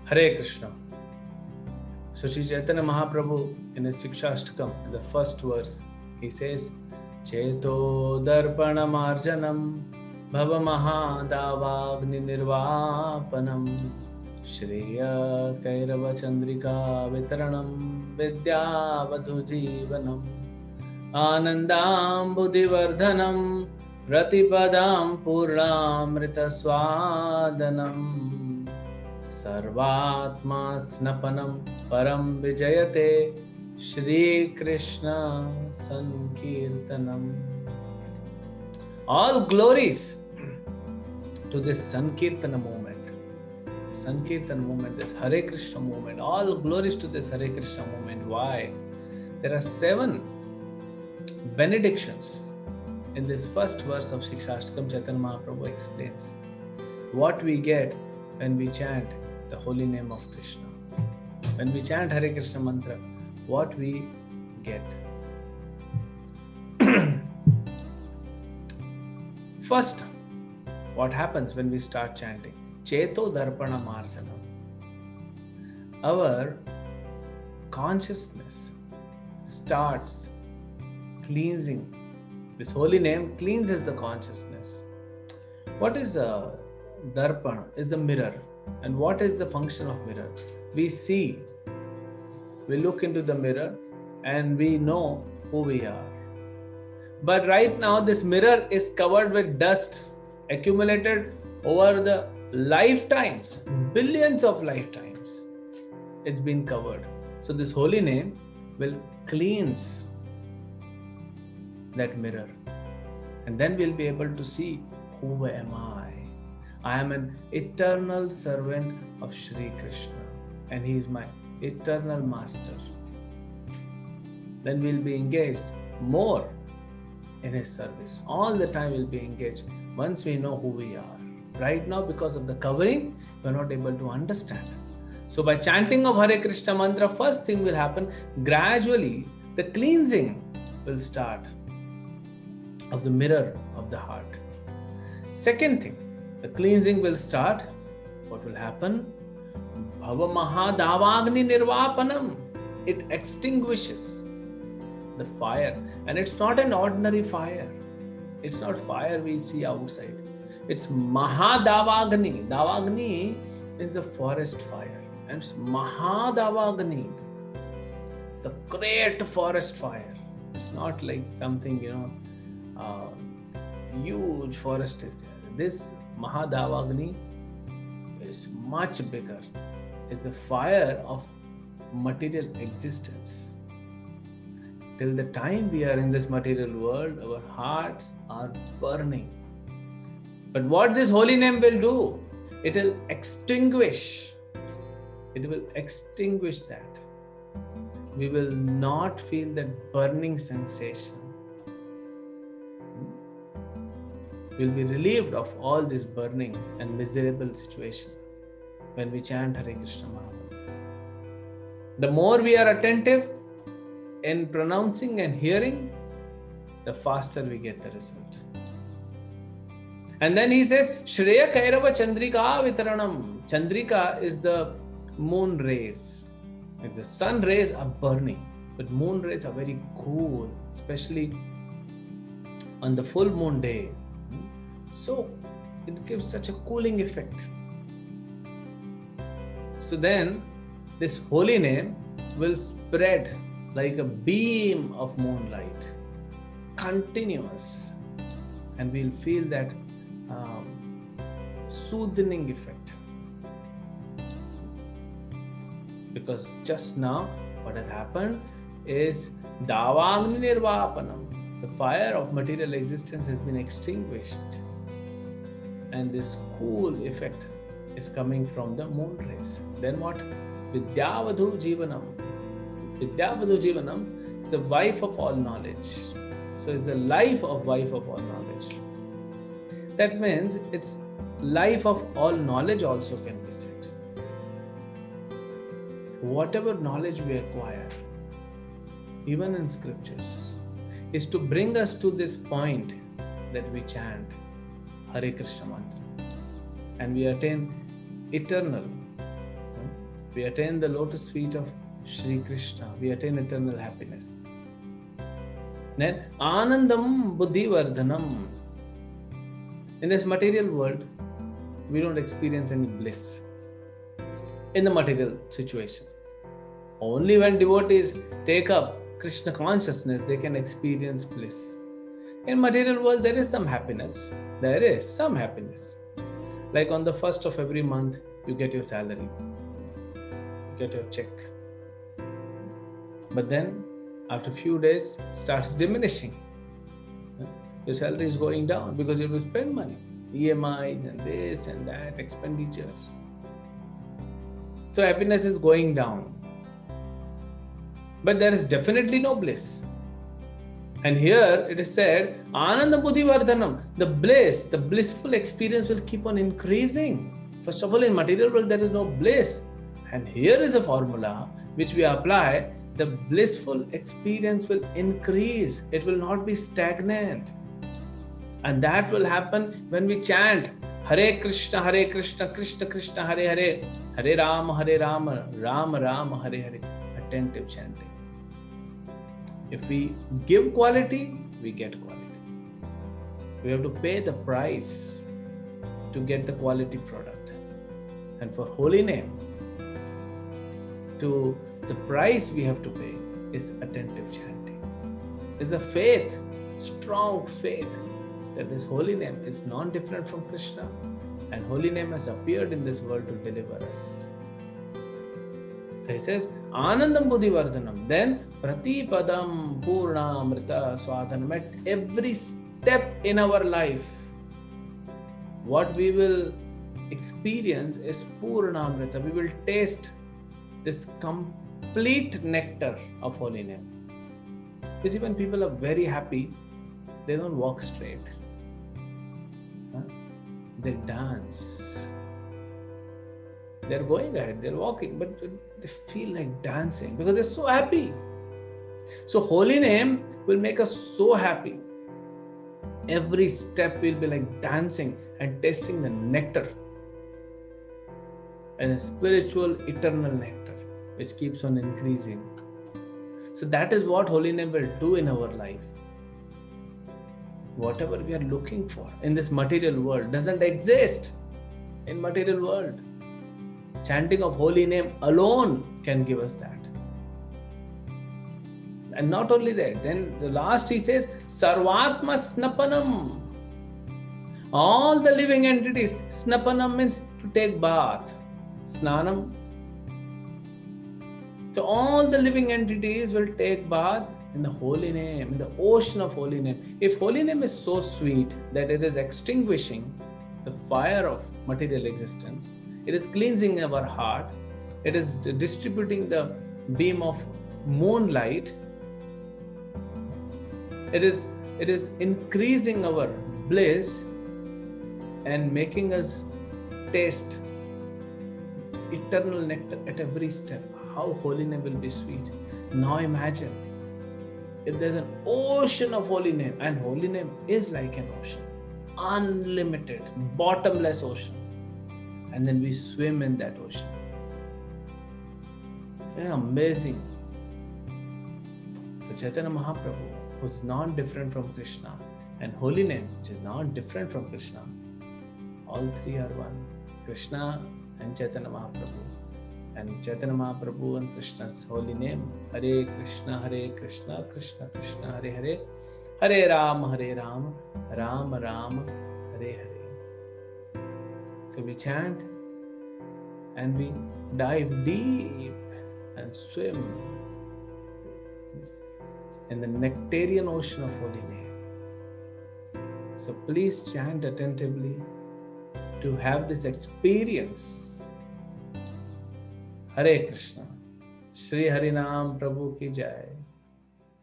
Hare Krishna. So Sri Chaitanya Mahaprabhu in his Sikshashtakam, in the first verse, he says, Cheto darpana marjanam bhava mahadavagni nirvapanam Shreya kairava chandrika vitaranam vidyavadhu jivanam Anandam buddhivardhanam ratipadam purnamrita swadanam Sarvatma snapanam param vijayate Shri Krishna Sankirtanam. All glories to this Sankirtana movement. Sankirtana movement, this Hare Krishna movement. All glories to this Hare Krishna movement. Why? There are 7 benedictions in this first verse of Sikshashtakam. Chaitanya Mahaprabhu explains what we get when we chant the holy name of Krishna. When we chant Hare Krishna mantra, what we get. First, what happens when we start chanting? Cheto darpana marjanam. Our consciousness starts cleansing. This holy name cleanses the consciousness. What is a darpana? Is the mirror. And what is the function of mirror? We see, we look into the mirror and we know who we are. But right now this mirror is covered with dust accumulated over the lifetimes, billions of lifetimes. It's been covered. So this holy name will cleanse that mirror. And then we'll be able to see, who am I? I am an eternal servant of Shri Krishna and he is my eternal master. Then we'll be engaged more in his service. All the time we'll be engaged once we know who we are. Right now, because of the covering, we're not able to understand. So by chanting of Hare Krishna mantra, first thing will happen, gradually the cleansing will start of the mirror of the heart. Second thing, the cleansing will start. What will happen? Bhava mahadavagni nirvapanam. It extinguishes the fire. And it's not an ordinary fire. It's not fire we see outside. It's mahadavagni. Davagni is the forest fire. And it's mahadavagni. It's a great forest fire. It's not like something, huge forest is there. This Mahadavagni is much bigger. It's the fire of material existence. Till the time we are in this material world, our hearts are burning. But what this holy name will do, it will extinguish. It will extinguish that. We will not feel that burning sensation. We'll be relieved of all this burning and miserable situation when we chant Hare Krishna Mahamantra. The more we are attentive in pronouncing and hearing, the faster we get the result. And then he says, Shreya Kairava Chandrika Vitaranam. Chandrika is the moon rays. Like the sun rays are burning, but moon rays are very cool, especially on the full moon day. So it gives such a cooling effect. So then this holy name will spread like a beam of moonlight, continuous, and we'll feel that soothing effect. Because just now what has happened is Davagni Nirvapanam. The fire of material existence has been extinguished. And this cool effect is coming from the moon rays. Then what? Vidyavadhu Jivanam. Vidyavadhu Jivanam is the wife of all knowledge. So it's the life of wife of all knowledge. That means it's life of all knowledge also can be said. Whatever knowledge we acquire, even in scriptures, is to bring us to this point that we chant Hare Krishna mantra and we attain eternal we attain the lotus feet of Shri Krishna, we attain eternal happiness. Then Anandam Buddhi Vardhanam. In this material world, we don't experience any bliss in the material situation. Only when devotees take up Krishna consciousness, they can experience bliss. In material world, there is some happiness. There is some happiness. Like on the 1st of every month, you get your salary, you get your check. But then, after a few days, it starts diminishing. Your salary is going down because you have to spend money. EMIs and this and that, expenditures. So happiness is going down. But there is definitely no bliss. And here it is said, Ananda Buddhi Vardhanam, the bliss, the blissful experience will keep on increasing. First of all, in material world, there is no bliss. And here is a formula which we apply. The blissful experience will increase. It will not be stagnant. And that will happen when we chant Hare Krishna, Krishna Krishna, Hare Hare, Hare Rama, Rama Rama, Hare Hare. Attentive chanting. If we give quality, we get quality. We have to pay the price to get the quality product. And for holy name, the price we have to pay is attentive chanting. It's a faith, strong faith, that this holy name is non-different from Krishna, and holy name has appeared in this world to deliver us. So he says, Anandam Buddhi Vardhanam. Then Pratipadam Purnamrita Swadhanam. At every step in our life, what we will experience is Purnamrita. We will taste this complete nectar of holy name. You see, when people are very happy, they don't walk straight. They dance. They're going ahead, they're walking, but they feel like dancing because they're so happy. So holy name will make us so happy. Every step will be like dancing and tasting the nectar, and a spiritual eternal nectar which keeps on increasing. So that is what holy name will do in our life. Whatever we are looking for in this material world doesn't exist in material world. Chanting of holy name alone can give us that. And not only that, then the last he says, Sarvatma Snapanam. All the living entities, Snapanam means to take bath. Snanam. So all the living entities will take bath in the holy name, in the ocean of holy name. If holy name is so sweet that it is extinguishing the fire of material existence, it is cleansing our heart, it is distributing the beam of moonlight, it is increasing our bliss and making us taste eternal nectar at every step. How holy name will be sweet. Now imagine if there's an ocean of holy name, and holy name is like an ocean, unlimited, bottomless ocean, and then we swim in that ocean. It's amazing. So Chaitanya Mahaprabhu, who's not different from Krishna, and holy name, which is not different from Krishna, all three are one. Krishna and Chaitanya Mahaprabhu. And Chaitanya Mahaprabhu and Krishna's holy name, Hare Krishna, Krishna Krishna, Hare Hare, Hare Rama, Rama Rama, Hare Hare. So we chant and we dive deep and swim in the nectarian ocean of holy name. So please chant attentively to have this experience. Hare Krishna. Shri Harinam Prabhu ki jai.